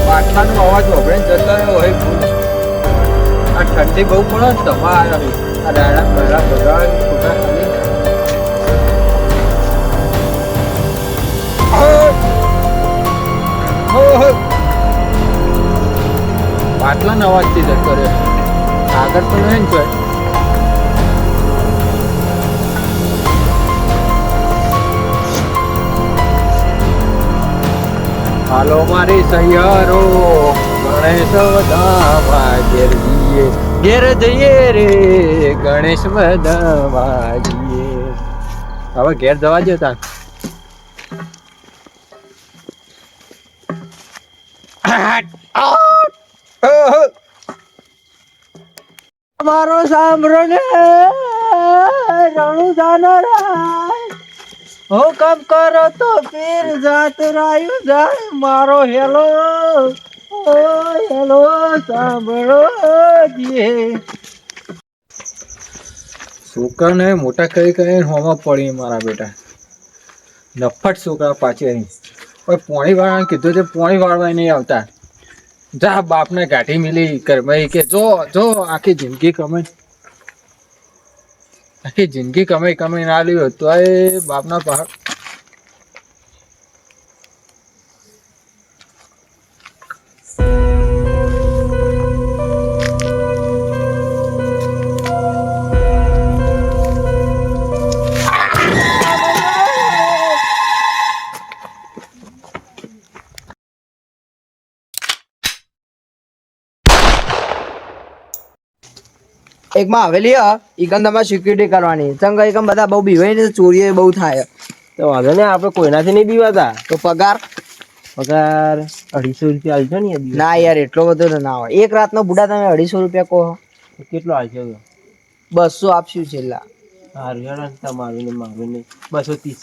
પાટલાનો અવાજ વગડે જતો રહ્યો હોય. આ ઠંડી બહુ પડે ને તમા આવ્યો આ ડાળા બરા બધા ખોટા ખાલી પાટલાનો અવાજથી જતો રહ્યો. આગળ તો નહીં જોય. હાલો મારી સૈયારો ગણેશ વધાવા ઘેર જઈએ રે ગણેશ વધાવા જઈએ. હવે ઘેર જવા દો તા. મારો સાંભળો ને રણુ જાનરા હુકમ કરો તો પીર જાત રાયું જાય. મારો હેલો ઓ હેલો સાંભળો જે છોકરાને મોટા કરી કરીને હોમાં પડી મારા બેટા. નફટ છોકરા પાછી અહીં પોણી વાળવાને કીધું છે, પોણી વાળવા નહીં આવતા. જા બાપને ગાંઠી મિલી કરમાઈ કે જો જો આખી જિંદગી કમાઈ કમાઈ ના લ્યો તો એ બાપના પહાડ. એકમાં હવેલી ઈકન તમારે સિક્યુરિટી કરવાની ચંગા ઈકન બધા બહુ બીવાય ને ચોરીઓ બહુ થાય. તો વાંધો ને આપણે કોઈનાથી નહીં બીવાતા. તો પગાર 250 રૂપિયા આલજો ને. ના યાર એટલો બધો તો ના હોય. એક રાતનો બુડા તમે 250 રૂપિયા કહો. કેટલો આલજો? 200 આપશું છેલ્લા. સારું યાર તમારું ને મારું ને 230.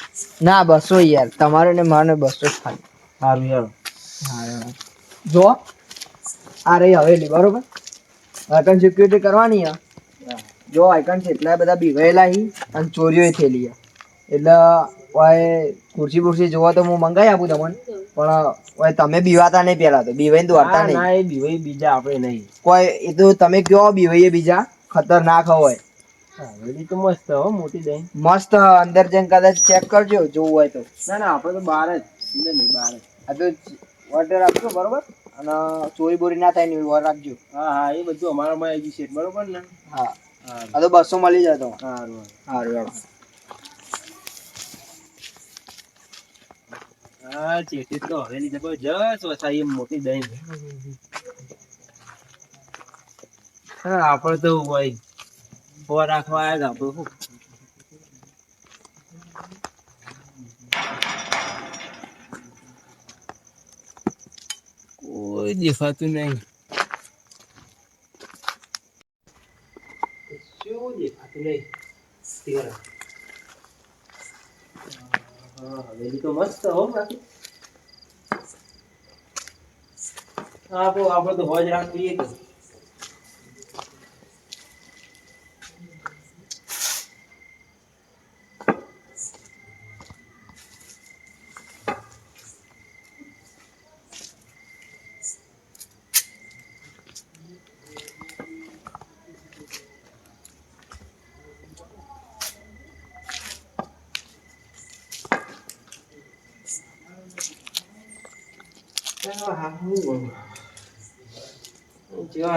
ના 200 યાર તમારે ને મારે 200 ખાલી. સારું યાર. જો આ રહી હવેલી બરોબર. આઈકન સિક્યુરિટી કરવાની જો આઈકન છે એટલા બધા બીવાયેલા હી અને ચોરીઓ થયેલી એટલે ખુરશી બુરશી જોવા તો હું મંગાઈ આપું તમને પણ તમે બીવાતા નહીં પેલા તો બીવાઈને દોડતા નહીં. ના એ બીવાઈ બીજા આપણે નહીં કોઈ એ તો તમે કયો બીવાઈએ બીજા ખતરનાક હોય. હવેલી તો મસ્ત હો મોટી દઈ મસ્ત અંદર જઈને કદાચ ચેક કરજો જોવું હોય તો. ના આપણે તો બહાર જ નહીં બહાર જ. આ તો ઓર્ડર આપજો બરોબર અને ચોરી બોરી ના થાય ને એવું રાખજો. હા એ બધું અમારામાં આવી ગયું છે બરોબર ને. હા આ તો 200 મળી જાય તો. સારું સારું. હા ચેટી તો હવેલી જબરજસ્ત વસાઈ મોટી દઈ. હા આપણે તો ભાઈ ફોર રાખવા આવ્યા હતા આપણે. કોઈ દેખાતું નહીં. શું દેખાતું નહીં? હવેલી તો મસ્ત હો બાકી. આપણે તો હોજ રાખવી તો.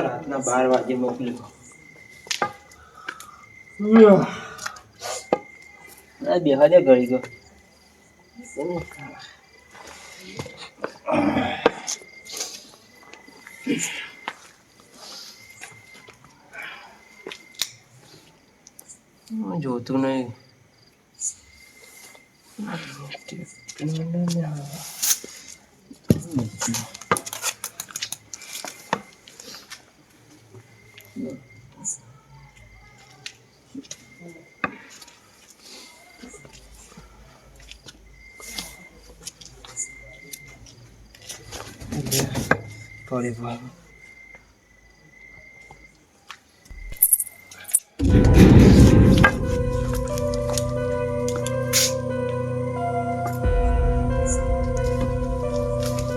રાતના 12 વાગે મોકલ્યો. બેહા દે ઘડી ગયો. જોતું નહીં. થોડી વાર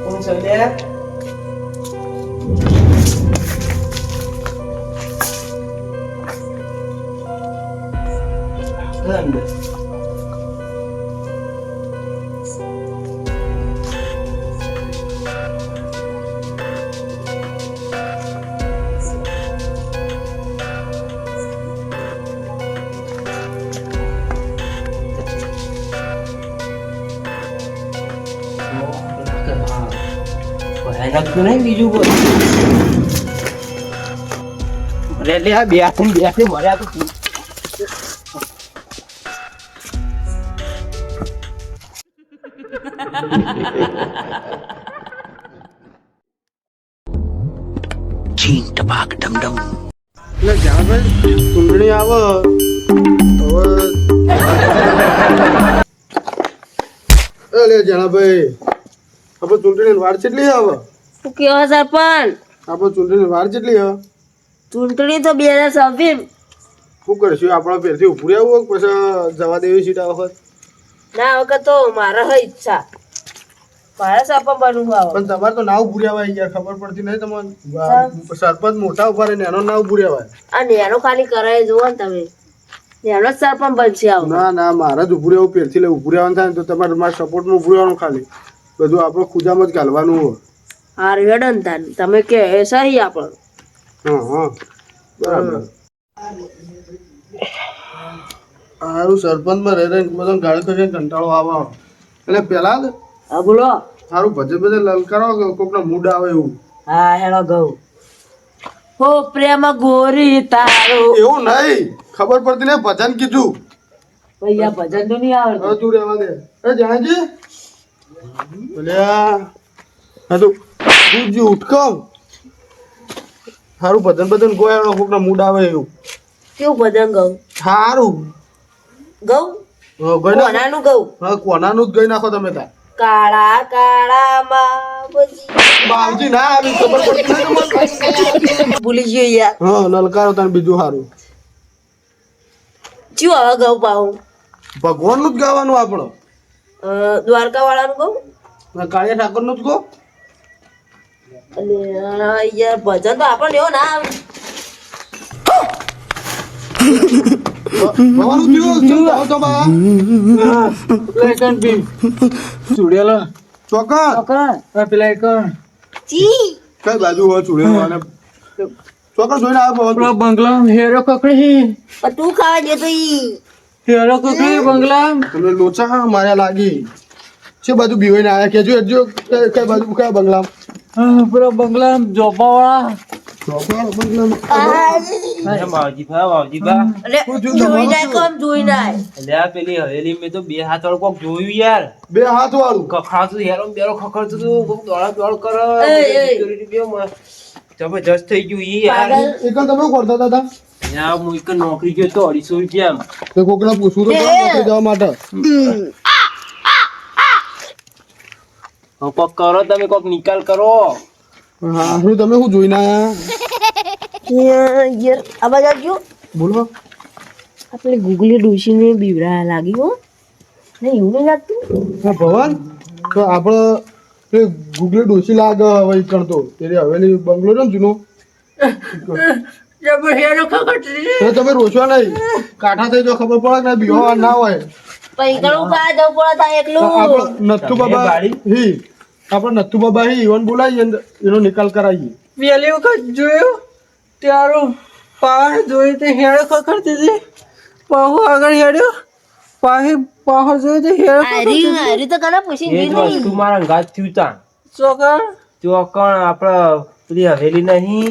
કોણ છે લે? અંદર. ભયાનક તો નહીં બીજું કોઈ અરે લે આ બે હાથે મર્યા તો એટલે જ્યાં ભાઈ ચૂંટણી આવે હવે જણાભાઈ આપણે ચૂંટણી વાર કેટલી આવે શું કેવો સરપંચ? આપણે ચૂંટણી વાર કેટલી આવે ચૂંટણી તો 2026 શું કરશું આપણે પહેરથી ઉપરી આવવું પછી જવા દેવી સીટ આ વખત ના વખત તો મારે હે ઈચ્છા મારે સરપંચ બનવું આવે. પણ તમારે તો નાવ પૂરી આવે યાર ખબર પડતી નહીં તમને સરપંચ મોટા ઉભા રહીને એનો નાવ પૂરી આવે આ નેનો ખાલી કરાય જુઓ ને તમે નેનો જ સરપંચ બનશે આવું. ના ના મારે જ ઉપરી આવું પહેરથી લે ઉપરી આવવાનું થાય ને તો તમારે મારા સપોર્ટમાં ઉપરી આવવાનું ખાલી બધું આપણે ખુજામાં જ ઘાલવાનું હોય હારું હેડો ને તાન તમે કે એ સહી આપણો. હા હા બરાબર સારું સરપંચમાં રહી રહીને બધો ગાળ કરીને કંટાળો આવે એટલે પેલા જ હા બોલો. સારું ભજન ભજન લલકારો કોકનો મૂડ આવે એવું હા હેડો ઘઉં. હો પ્રેમ ગોરી તારો એવું નહીં ખબર પડતી ને ભજન કીધું ભૈયા ભજન તો નહીં આવડતું. હવે તું રહેવા દે એ જાણજી બોલ્યા હા તું તું ઉઠકો સારું ભજન ભજન ગોયા કોકનો મૂડ આવે એવું કેવું ભજન ઘઉં? સારું ઘઉં ગઈ નાખો કોનાનું ઘઉં? હા કોનાનું જ ગઈ નાખો તમે તાર કાળા કાળા બાબજી બાવજી ના આવી ખબર પડતી નહીં તમને ભૂલી ગયો યાર. હા લલકારો તને બીજું સારું ચિયો હવે ઘઉં પાઉં? ભગવાનનું જ ગાવાનું આપણો દ્વારકા વાળાનું કહું અને કાળિયા ઠાકોરનું જ ગો અને યાર ભજન તો આપણને એવો ના આવે. ભગવાનનું થયું જાઓ તો બા પેલા બી ચૂડેલો ચોકર પેલા એક ચી કઈ બાજુ હોય ચૂડેલો અને ચોકર જોઈને આવ્યો પેલો બંગલા હેરો કકડી પણ તું ખાવા જતો ઈ હેરો કકડી બંગલા તમે લોચા માર્યા લાગી છે બાજુ બીવાઈને આવ્યા કેજો એજો કઈ બાજુ કયા બંગલા પેલો બંગલા જોપા વાળા વાવજી બા એટલે જોઈ નાય કોમ જોઈ નાય. એટલે આ પેલી હવેલી મેં તો બે હાથ વાળું કોક જોયું યાર બે હાથ વાળું ખખડાતું હેરો બેરો ખખડતું હતું કોક દોડા દોડ કરે એ. security બે જબરજસ્ત થઈ ગયું ઈ યાર પાગલ. એક તમે કરતા હતા યાર હું એક નોકરી ગયો તો 250 રૂપિયા તે કોકને પૂછવું તો ખરા નોકરી જવા માટે કોક કરો તમે કોક નિકાલ કરો હા શું તમે શું જોઈને આયા યાર આ બાજુ આવજો. બોલો આપણે ગૂગલી ડોશીને બીવરા લાગી હો નહીં એવું નહીં લાગતું. હા ભવન તો આપણે તે ગૂગલે ડોસી લાગે હવે કરતો તેરી હવેલી બંગલો છે ને જૂનો તો તમે રોશવા નહીં કાંઠા થઈ જો ખબર પડે કે બીવા ના હોય પૈકણું કા જવું પડે તા એકલું. આપણે નથુ બાબા હી આપણે નથુ બાબા હી ઈવન બોલાવીએ ને એનો નિકાલ કરાવીએ પેલી વખત જોયું ત્યારું પહાડ જોઈ તે હેડ ખખડતી હતી પાહુ આગળ હેડ્યો પાહી પહાડ જોઈ તે હેડ હારી તો કને પૂછી એ જ વસ્તુ મારા અંગાત થયું તા ચોકર त्यो कण આપણા પેલી હવેલી નહીં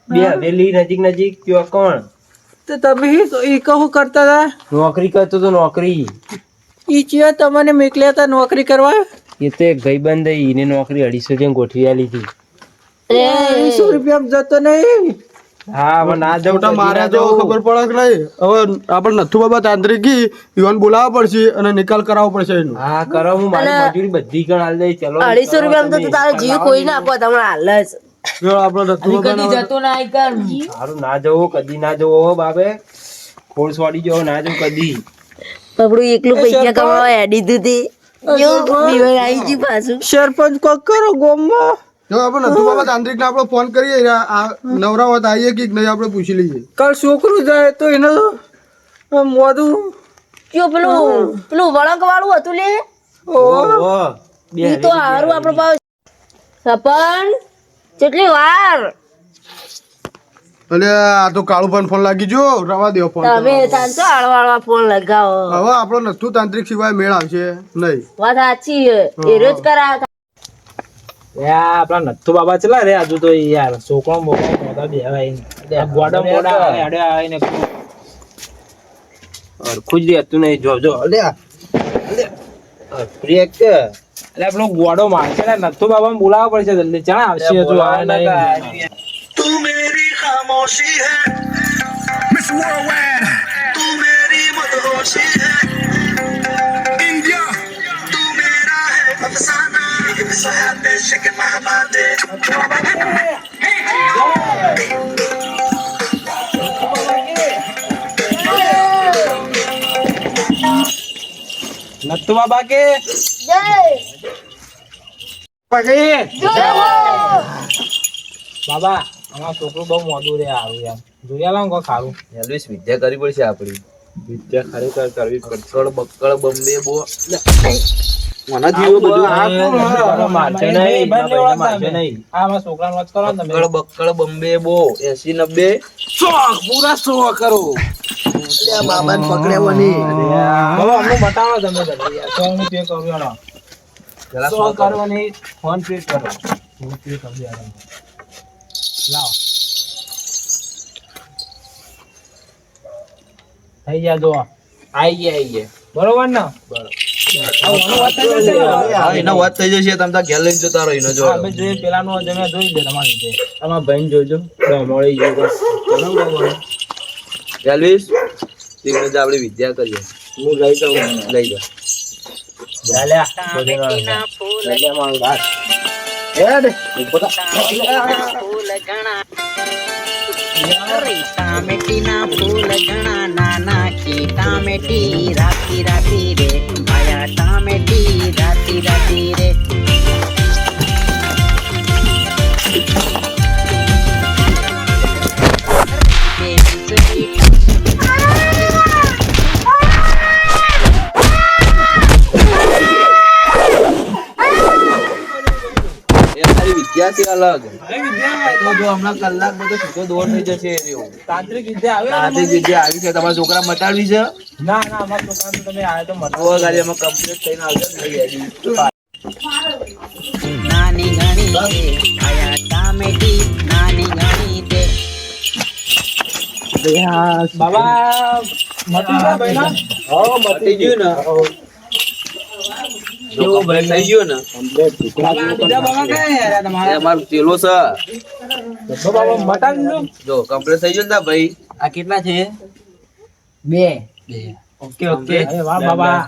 બે હવેલી નજીક નજીક त्यो કણ તો તમે ઈ કહું કરતા હતા નોકરી કરતો તો નોકરી ઈ ચિયા તમને મોકલ્યા હતા નોકરી કરવા એ તો એક ભાઈબંધ એને નોકરી 250 જેમ ગોઠવી આલી હતી 200 રૂપિયા જતો નહીં હા હવે ના મોટા માર્યા જો ખબર પડે કે નહીં હવે આપણે નથુ બાબા તાંત્રિકી ઈવન બોલાવવા પડશે અને નિકાલ કરાવવો પડશે એનો હા કરો હું મારી મજૂરી બધી ગણ આલ દઈ ચલો 250 રૂપિયા તો તારો જીવ કોઈ ના આપો તમને હાલ જ જો આપણો નથુ હજી બાબાનો કદી જતો ના આઈકર સારું ના જવો કદી ના જવો હો બાપે ખોળ છોડી જવો ના જવું કદી પપડું એકલું પૈસા કમાવા હેડી દીધી બીવર આવી ગયું પાછું સરપંચ કોક કરો ગોમમાં જો આપણે નથુ બાબા તાંત્રિક ને આપણે ફોન કરીએ આ નવરા હોત આવીએ કે નહીં આપણે પૂછી લઈએ. કાલ છોકરું જાય તો એને મોઢું કયો પેલું વળંક વાળું હતું લે ઈ તો હારું આપણો પાવ સપન કેટલી વાર એટલે આ તો કાળુ પણ ફોન લાગી જો રવા દેવો ફોન તમે તાંતો આળવાળવા ફોન લગાવો હવે આપણો નથુ તાંત્રિક સિવાય મેળ આવશે નહીં. વાત સાચી એ રોજ કરા આપડા નથુ બાબા ચલા રે આજુ તો યાર છોકરો મોકરો મોટા બેવાય ગોડા મોડા આડે આવીને ખુજ રહેતું નહીં જો પ્રિયક એટલે આપણો ગોડો મારશે ને નથુ બાબા બોલાવવા પડશે જલ્દી ચાલ આવશે હજુ આવે નહીં तू मेरी खामोशी है मिस वर्ल्डवाइड तू मेरी मदहोशी है इंडिया तू मेरा है अफसाना so happy shaking my body Nathu બાબા કે જય બાબા અમારો છોકરો બહુ મોડું રે આવું યાર જોયા લાવ કોઈ ખારું વિદ્યા કરવી પડશે આપડી વિદ્યા ખરેખર કરવી પડશે બક્કળ બમ્બે બો બક્કળ બમ્બે બો 80-90 પૂરા 100 કરો બાબાને પકડ્યા નહીં બાબા અમને બતાવો તમે જલ્દી યાર 100 નું પે કરો યાર 100 કરવાની ફોન પે કરો ફોન પે કરી યાર લાવ થઈ ગયા જો આઈ ગયા બરોબર ને એનો વાત થઈ જશે તમે તાર ઘેર લઈને જતા રહો એનો જો અમે જોઈએ પેલાનો તમે જોઈ દે તમારી રીતે તમારા ભાઈને જોજો મળી ગયો એલ્વિસ તીકને આપણે વિદ્યા કરીએ હું લઈ જાઉં લઈ જા ટામેટીના ફૂલ ઘણા નાના કી ટામેટી રાતી રાતી રે આયા ટામેટી રાતી રાતી રે વિદ્યા થી અલગ તો જો હમણાં કલાક બધો સીધો દોર થઈ જશે તાંત્રિક વિદ્યા આવે તાંત્રિક વિદ્યા આવી છે તમારા છોકરા મટાડવી છે ના ના અમારા છોકરાને તમે આવે તો મત તો ગાડી એમાં કમ્પ્લીટ થઈને આવશે નાની ઘણી રે આયા ટામેટી નાની ઘણી તે બાબા મતી ગયા ભાઈના મટી ગયું ને જો ભાઈ થઈ ગયું ને બાબા બીજા બાબા કયા યાર એ તમારા અમારું ચેલો છે તો બાબા મટાડી દો જો કમ્પ્લીટ થઈ ગયું ને ભાઈ આ કેટલા છે 2 ઓકે ઓકે અરે વાહ બાબા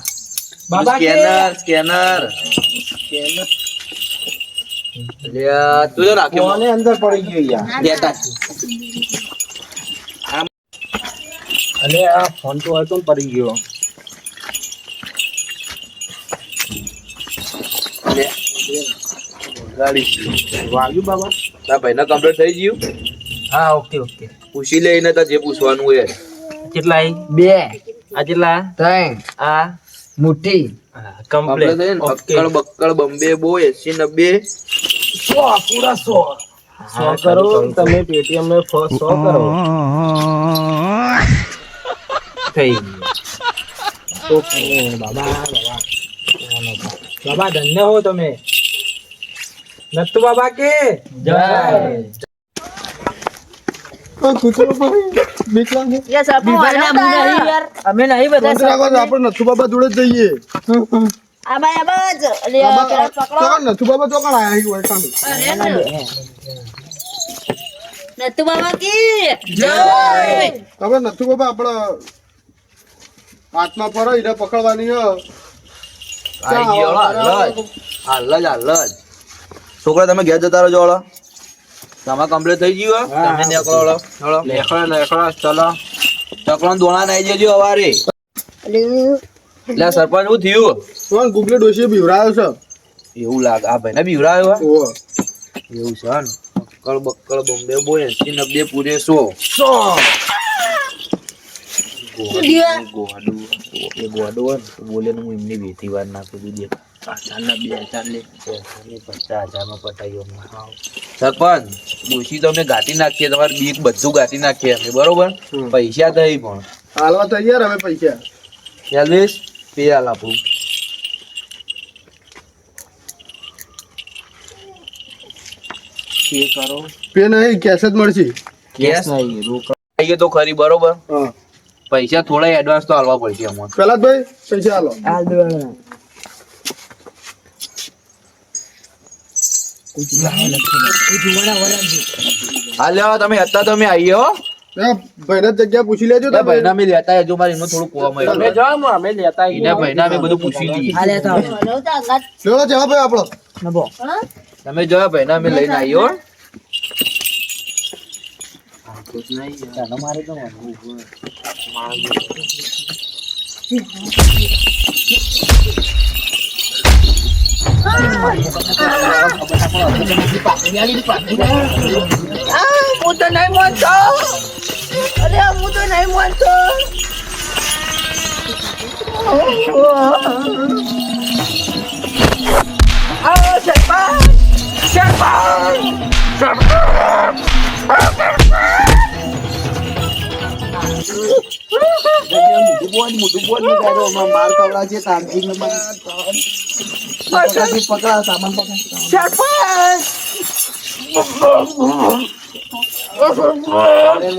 બાબા કે સ્કેનર લ્યા તું જો રાખ્યો કોને અંદર પડી ગયો યાર ડેટા અલે આ ફોન તો હતો ને પડી ગયો ગાડી વાગ્યું બાબા તારા ભાઈને કમ્પ્લીટ થઈ ગયું હા ઓકે ઓકે પૂછી લઈને તાર જે પૂછવાનું હોય કેટલા 2 આ કેટલા 3 આ મુઠ્ઠી કમ્પ્લીટ ઓકે બક્કળ બક્કળ બમ્બે બો 80-90 100 પૂરા 100 કરો તમે પેટીએમ ને 100 કરો થઈ ગયું ઓકે બાબા બાબા ધન્ય હો તમે નથુ બાબા કે જય યસ અમે નહીં બધા આપણે નથુ બાબા જોડે જ જઈએ આ બાય આબાજ અલે આ પેલા પકડો તો નથુ બાબા તો કણ આયા હોય કામ નતુ બાબા કી જય હવે નથુ બાબા આપડે હાથમાં પડો એને પકડવાની હે આઈ ગયો હાલ જ છોકરા તમે ઘેર જતા રહો તમારે કમ્પ્લીટ થઈ ગયું હો? તમે નીકળો લો. ચલો લેખડો ચલો. ચકલો દોણા નાઈ જજો અવારે. એટલે સરપંચ શું થયું? કોણ ગુગલે ડોશી બીવરાયો છે? એવું લાગે આ ભાઈને બીવરાયો હે? ઓહો. એવું છે ને. બક્કળ બક્કળ બોમ્બે બોય 80-90 પૂરે 100. ગોવાડું એ ગોવાડું હોય ને તો બોલે ને હું એમની વેતી વાર નાખું દઉં. 5,000 લે 50,000 માં પટાયો. સરપંચ ડોશી તો અમે ગાંઠી નાખીએ, તમારે બીક બધું ગાંઠી નાખીએ અમે, બરોબર? પૈસા થઈ પણ હાલવા તૈયાર હવે પૈસા. ચાલીસ પે હાલ આપણું. પે નહીં કેશ જ મળશે. કેસ આઈએ તો ખરી, બરોબર? હા પૈસા થોડા એડવાન્સ તો હાલવા પડશે અમને. પેલા ભાઈ પૈસા હાલો. હાલ દેવાના. હાલ લેવા તમે હતા તમે આવીએ હો. ભાઈને જગ્યા પૂછી લેજો એ ભાઈના અમે લેતા આવજો, મારે એનું થોડું કોમ હોય. તમે જાઓ અમે લેતા આવીએ. એને ભાઈના અમે બધું પૂછી લઈએ. આ લેતા આવો. લેવો જવાબ ભાઈ આપણો. નભો. તમે જો ભાઈના અમે લઈને આવીએ હો. હું તો નહીં માનતો. અરે હું તો નહીં માનતો. આવો સરપંચ. મોટું બોલ માર કવડા છે તામજી ને પકડા સામાન પકડા.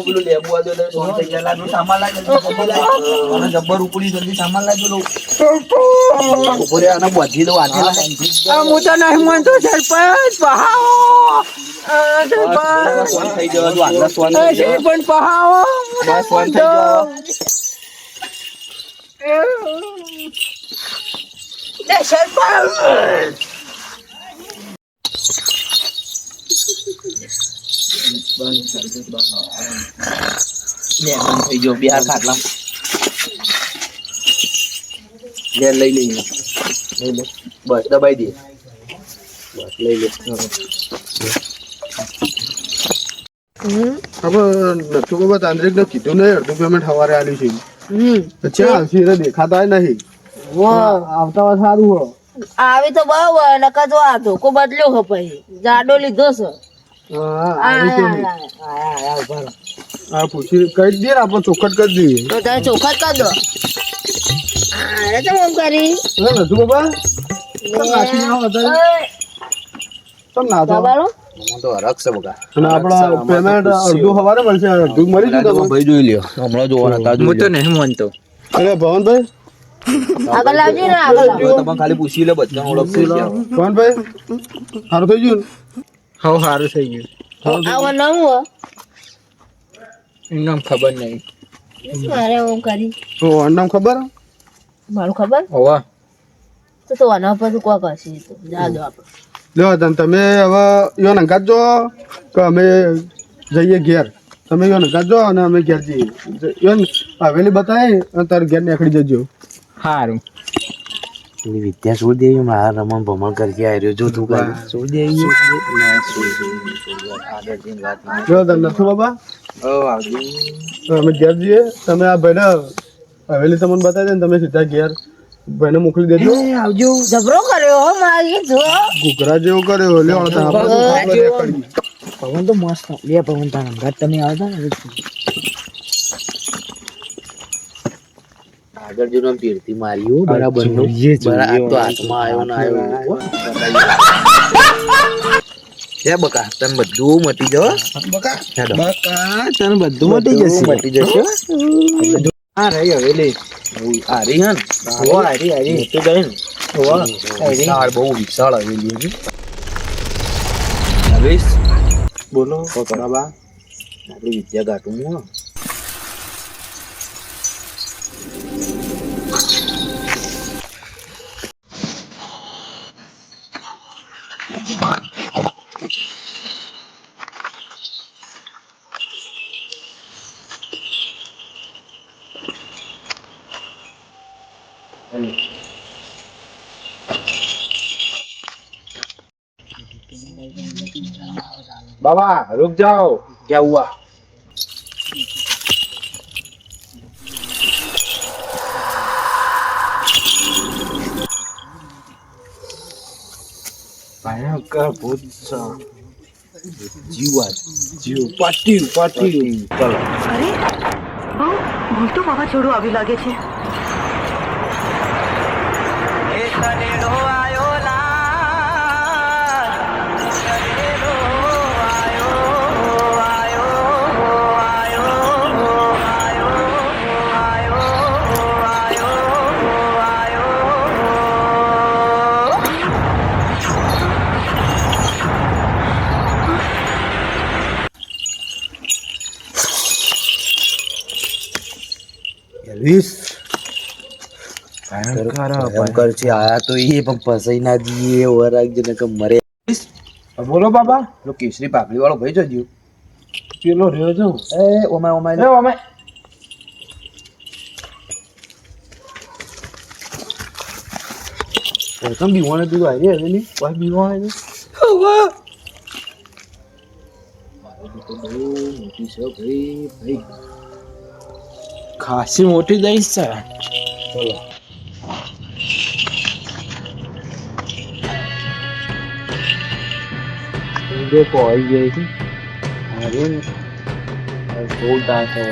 પેલું લેબુ આ દો સોન થઈ ગયા લાગુ સામાન લાગે અને જબ્બર ઉપડી જલ્દી સામાન લાગે લો ઉપરે આને બધી દો આટલા હું તો નહીં માનતો સરપંચ. પહાવો. સરપંચ. સોન થઈ જવા દો આટલા સોન થઈ જવા પણ પહાવો. બસ સોન થઈ જવા. સરપંચ. થઈ ગયો બિહાર ખાટલા લે લઈ લઈ બસ દબાઈ દે બસ લઈ લે. હવે નતું બાબા તાંત્રિક ને કીધું નહીં, અડધું પેમેન્ટ સવારે આલ્યું છે. તો ચા હશે દેખાતા નહીં. આવતા વાર સારું હો. આવી તો બરાબર નકર જો આ ધોકો બદલ્યો હો પછી જાડો લીધો છે. હા પૂછી કહી દઈએ ને આપણે ચોખટ કરી દઈએ. તો તમે ચોખા કર દો. અરે તો એમ કરી નતું બાબા નાખી આવો વધારે. તમ ના તો દબાડો. મને તો હરખ છે બકા. અને આપણા પેમેન્ટ અડધું સવારે મળશે, અડધું મળી ગયું તમને. ભાઈ જોઈ લ્યો હમણાં જોવાના હતા. હું તો નહીં માનતો. અરે ભવનભાઈ આગળ લાવજો ને આગળ લાવજો. તમે ખાલી પૂછી લે બધા ઓળખશે ભવનભાઈ સારું થઈ ગયું હવે સારું થઈ ગયું. આવા નવું હો. એનું નામ ખબર નહીં. મારે એમ કરી તો નામ ખબર? મારું ખબર હોવા તો આના પર કોઈ કરશે તો જા દો આપણે. લ્યો તને તમે હવે યો નંગાત જો કે અમે જઈએ ઘેર. તમે યો નંગાત જો અને અમે ઘેર જઈએ. યો હવેલી બતાવી અને તારે ઘેર નીકળી જજો. સારું. વિદ્યા છોડ દેવી મારા રમણ ભમણ કરકે આવ્યો જો તું કઈ છોડ દેવી લ્યો તને નથી બાબા તો અમે ઘેર જઈએ. તમે આ ભાઈને હવેલી તમને બતાવી દે ને તમે સીધા ઘેર ભાઈને મોકલી દેજો. આવજો. જબરો કર્યો હો મારી જો. ઘૂઘરા જેવો કર્યો લ્યો આપણે પવન તો મસ્ત. લે પવન તારા ઘર તમે આવતા ને આગળ જો નામ પીરતી માર્યું બરાબર નું બરાબર તો હાથમાં આવ્યો ને આવ્યો હે બકા તમે બધું મટી જાવ બકા તને બધું મટી જશે આ રહી હવેલી આ રહી હન આ રહી તો ગઈ ને વિશાળ બહુ વિશાળ હવેલી હતી. હવેશ બોલો બરાબર આપણી વિદ્યા ગાટું હું बाबा रुक जाओ, क्या हुआ? भयंकर भूत सा जीवा जीव पाटी चलो અરે બહુ ભૂલ તો વાવાઝોડું આવી લાગે છે ભયંકર છે આયા તો એ પણ ફસાઈ ના જઈએ વરાગજે ને કે મરે. बोलो बाबा પેલો કેસરી પાઘડી વાળો ભાઈ જજો. पेलो રહ્યો છું એ ઓમાય લે અમે પ્રથમ બીવાને તું આવી હવેલી કોઈ બીવાને મોટી છે ભાઈ ખાસી મોટી દઈશ છે ચલો देखो आई गई थी अरे बोलता है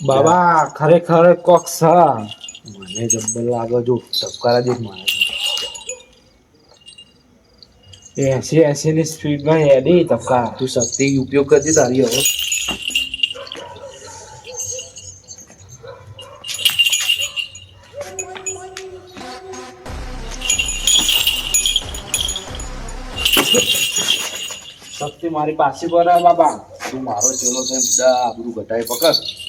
બાબા ખરેખર કોક છે મને જબ્બર લાગે જો ટપકારા દેખ મારે 80 ની સ્પીડમાં હેડી તબકા તું શક્તિ ઉપયોગ કરતી તારી હવે શક્તિ મારી પાસે પર બાબા તું મારો ચેલો છે બુડા આબરૂ ઘટાય પકડ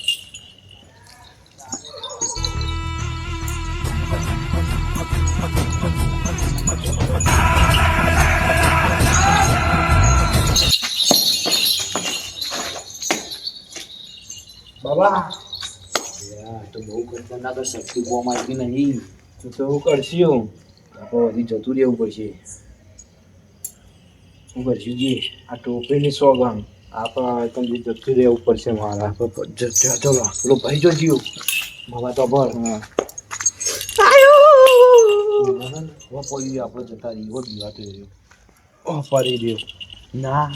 બાબા તો બહુ ખતરનાક શક્તિ બોમ આવી નહીં તો હું કરશું આપણે હજી જતું રહેવું પડશે હું કરશું જી આ ટોપીની સોગન આપણા તમને જતું રહેવું પડશે મારા ચલો પેલો ભાઈ જો જીવ બાબા તો ભર પડી આપણે જતા રહીએ બીવાતો રહ્યો પડી રહ્યો ના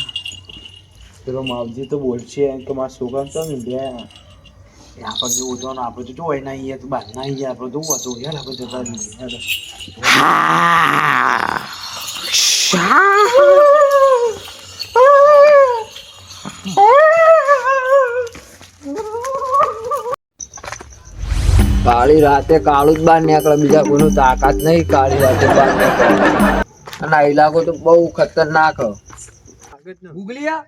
પેલો માવજી તો બોલશે કે મારા છોકરા તો ને બે આપણે જેવું હતો ને આપણે તો જોઈ ના આવીએ તો બહાર ના આવીએ આપણે તો હતું યાર આપણે જતા રહીએ કાળી રાતે કાળું જ બહાર નીકળે બીજા કોઈનું તાકાત નહીં કાળી રાતે બહાર નીકળે અને આ ઇલાકો તો બહુ ખતરનાક ગુગલિયા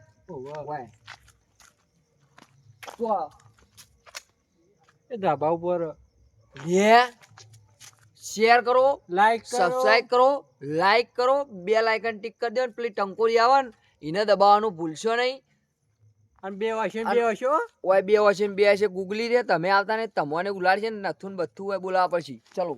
એ ધાબા ઉપર શેર કરો લાઈક સબસ્ક્રાઇબ કરો લાઈક કરો બેલ આઇકન ટિક કરી દો પેલી ટંકોરી આવે ને એને દબાવવાનું ભૂલશો નહીં અને બે વાશે ઓય બે હશે ને બે હશે ગુગલી રે તમે આવતા ને તમને ઉલાડશે ને નથું ને બધું હોય બોલાવા પછી ચલો